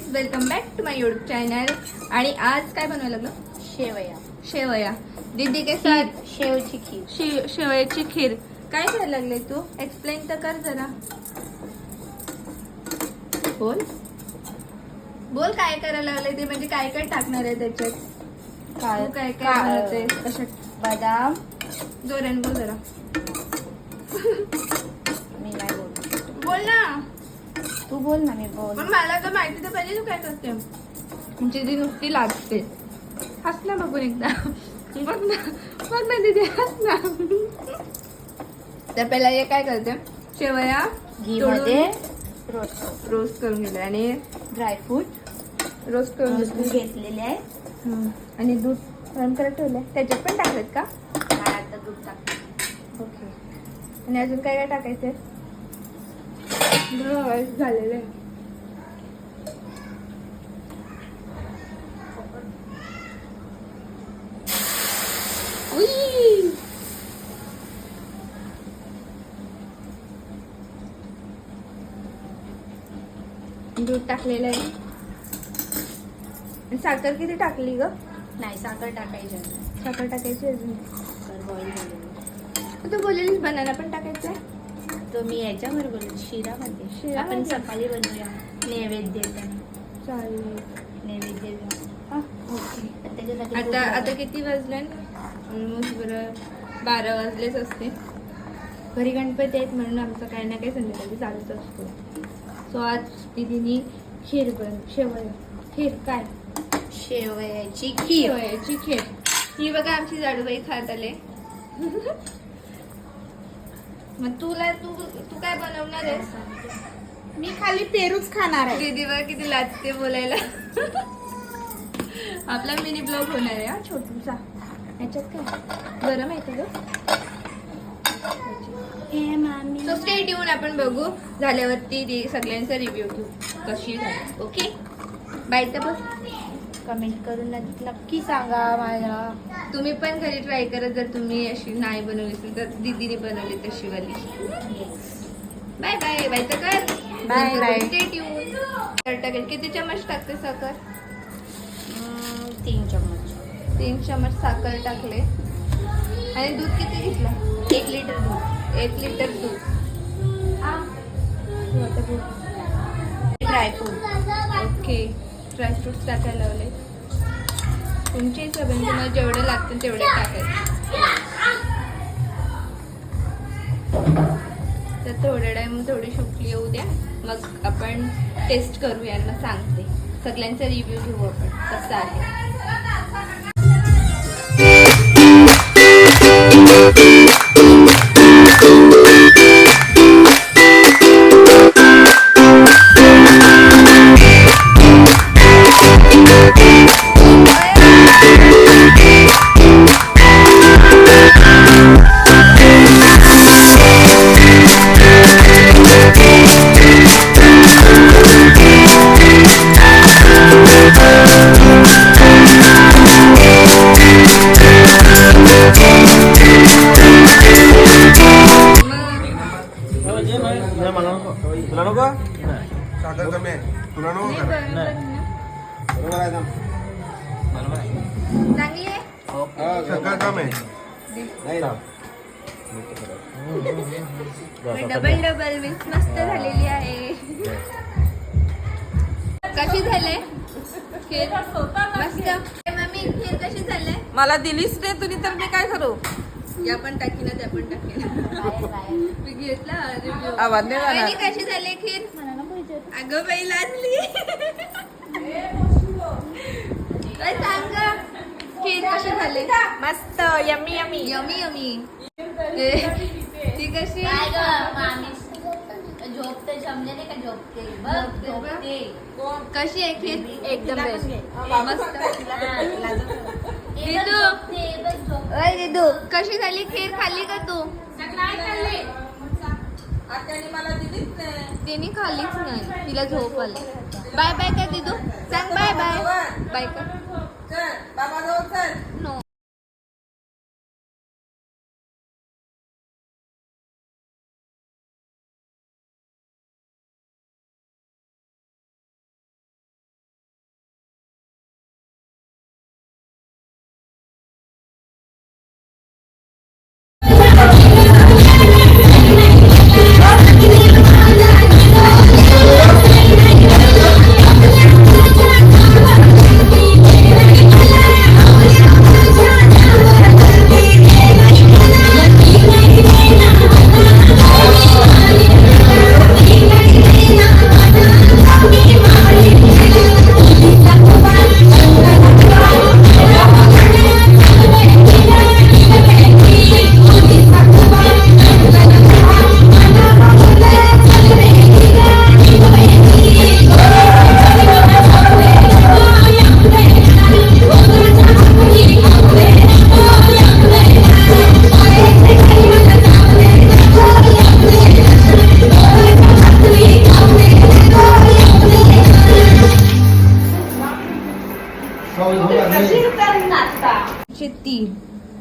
Guys, welcome back to my YouTube channel. आणि आज काय बनवायला लागलं? शेवया. शेवया. दीदी के साथ शेवची खीर. शेवयाची खीर. काय करायला लागले तू? एक्सप्लेन तर कर जरा. बोल बोल, काय करायला लागले ते, म्हणजे काय काय टाकणार आहे त्याच्यात? काय काय बनवते? बदाम. जोरान बोल जरा. मी नाही बोल. बोल ना. तू बोल ना. मी बोल. पण मला तर माहिती तर पाहिजे तू काय करते. म्हणजे ती नुसती लागते. हस ना बघून एकदा. बघ ना दीदी, हस ना. तर पहिला हे काय करते, शेवया घी मध्ये रोस्ट करून घेतले आणि ड्रायफ्रूट रोस्ट करून घेतलेले आहे. आणि दूध गरम करत ठेवलंय. त्याच्यात पण टाकलेत का? आता दूध टाक. ओके. आणि अजून काय काय टाकायचंय? झालेलं आहे. दूध टाकलेलं आहे. साखर किती टाकली ग? नाही, साखर टाकायची. साखर टाकायची अजून. बॉईल झालेली. तू बोललेलीस बनाना पण टाकायचंय. तो मी याच्यावर बोलले शिरामध्ये. आपण सकाळी बनवूया नैवेद्य. चालेल. नैवेद्य. ओके. आता किती वाजले? ऑलमोस्ट बरं 12 वाजलेच असते. घरी गणपती आहेत म्हणून आमचं काही ना काही संध्याकाळी चालूच असतो. सो आज दीदीनी खीर शेवया खीर काय शेवयाची खीर. शेवयाची खीर. ही बघा आमची जाडूबाई खात आले. मग तू काय बनवणार आहेस? मी खाली पेरूच खाणार आहे. दीदी बघा किती लाजते बोलायला. आपला मिनी ब्लॉग होणार आहे हा छोटूसा. याच्यात काय गरम आहे का ग? So stay tune. आपण बघू झाल्यावरती सगळ्यांचा रिव्ह्यू घेऊ कशी झाली. Okay bye. तर बघ, कमेंट करून नक्की सांगा मला. तुम्ही पण घरी ट्राय करा जर तुम्ही अशी नाही बनवली असेल तर. दीदीने बनवली तशी वाली. Bye bye. बाय तर कर. Bye bye. Stay tune. टाकेल. किती चमच टाकते साखर? 3 चमच. 3 चमच साखर टाकले. आणि दूध किती घेतलं? 1 लिटर दूध. 1 लिटर दूध. ड्रायफ्रूट. ओके. ड्रायफ्रुट्स टाकायला लावले. तुमच्या हिशोबाने तुम्हाला जेवढे लागतील तेवढे टाकायचे. तर थोड्या टाइम थोडी शुकली येऊ द्या. मग आपण टेस्ट करू. यांना सांगते. सगळ्यांचा रिव्ह्यू घेऊ आपण कसं आहे. तुला नको? साखर कमी आहे. तुला नको? चांगली आहे. साखर कमी आहे. डबल मिक्स मस्त झालेली आहे. कशी झाले खीर? मस्त. मम्मी खीर कशी झाले? मला दिलीच नाही तुम्ही तर मी काय करू? या पण टाकी ना त्या पण टाकी. मी घेतला रिव्ह्यू. आवाज नाही जाणार. कशी झाली खीर? अगं बाई लाजली. काय सांग खीर कशी झाली? मस्त यम्मी यम्मी. Yummy yummy. ती कशी? झोपते जमले नाही का? झोपते. कशी आहे खीर? एकदम बेस्ट. मस्त. दिदू कशी झाली खीर? खाल्ली का तू? मला दिलीच नाही. तिने खाल्लीच नाही. तिला झोप आली. बाय बाय काय दिदू? सांग बाय बाय. बाय का? चल बाबा जवळ चल. नो. 3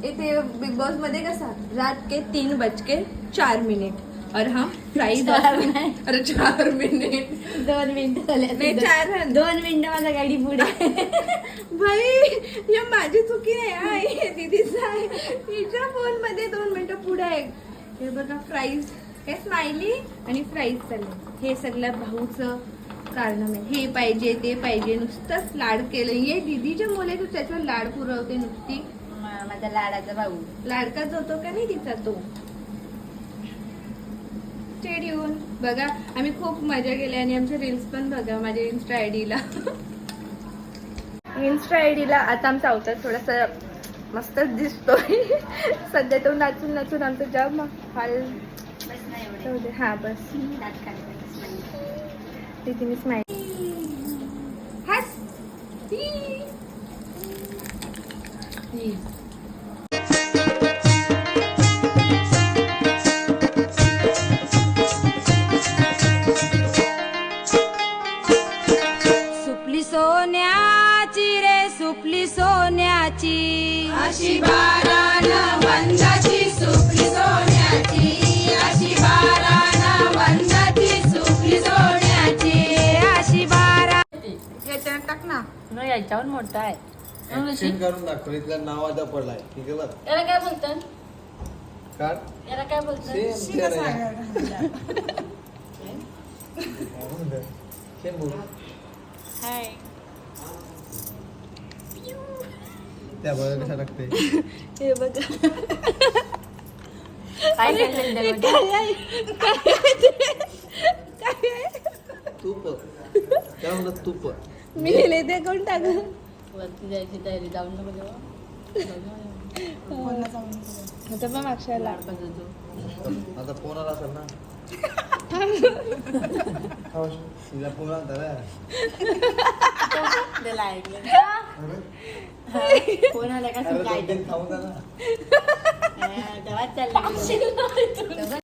इथे बिग बॉस मध्ये कसा रात के 3:04 और हम प्राइस अरे 4 मिनिट 2 मिनिटं झाले नाही 4 2 मिनिटं माझा गाडी पुढे भाई या माझी चुकी नाही आहे दीदीचा आहे तिच्या फोन मध्ये 2 मिनिटं पुढे आहे हे बघा प्राइस हे स्माइली आणि प्राइस चालले हे सगळं भाऊचं कारण आहे हे पाहिजे ते पाहिजे नुसतंच लाड केलं ये दीदीच्या मुले तू त्याच्यावर लाड पुरवते नुसती माझा लाडाचा भाऊ लाडकाच होतो का नाही तिचा तो स्टेड येऊन बघा आम्ही खूप मजा केली आणि आमचे रील्स पण बघा माझ्या इन्स्टा आयडीला आता आमचा अवतार थोडासा मस्तच दिसतोय सध्या तो नाचून नाचून आमचं जाम हाल बस नाही एवढे जाऊ दे. हा बस दात काढते तिथे स्माईल हस सुपली सोन्याची रे सुपली सोन्याची अशी बाराण वंदाची सुपली सोन्याची अशी बाराण वंदाची सुपली सोन्याची अशी बारा याच्यावर टाक ना न याच्यावर मोठा आहे ऍक्शन करून दाखवली तिला नावाचा पडलाय ठीक आहे बघ याला काय बोलतात काढ याला काय बोलतात सेम बोल हाय त्या बघा कशा टाकते हे बघा काय केलं तूप काय म्हणतात तूप मी लिहिले ते कोण टाक वरती जायची तयारी जाऊन नको जेव्हा पण मागशाला आता फोन आला असेल ना तिला फोन आला ना त्याला ऐकलं कोण आला का अरे काय दोन दिन खाऊन जा ना तेव्हाच चाललं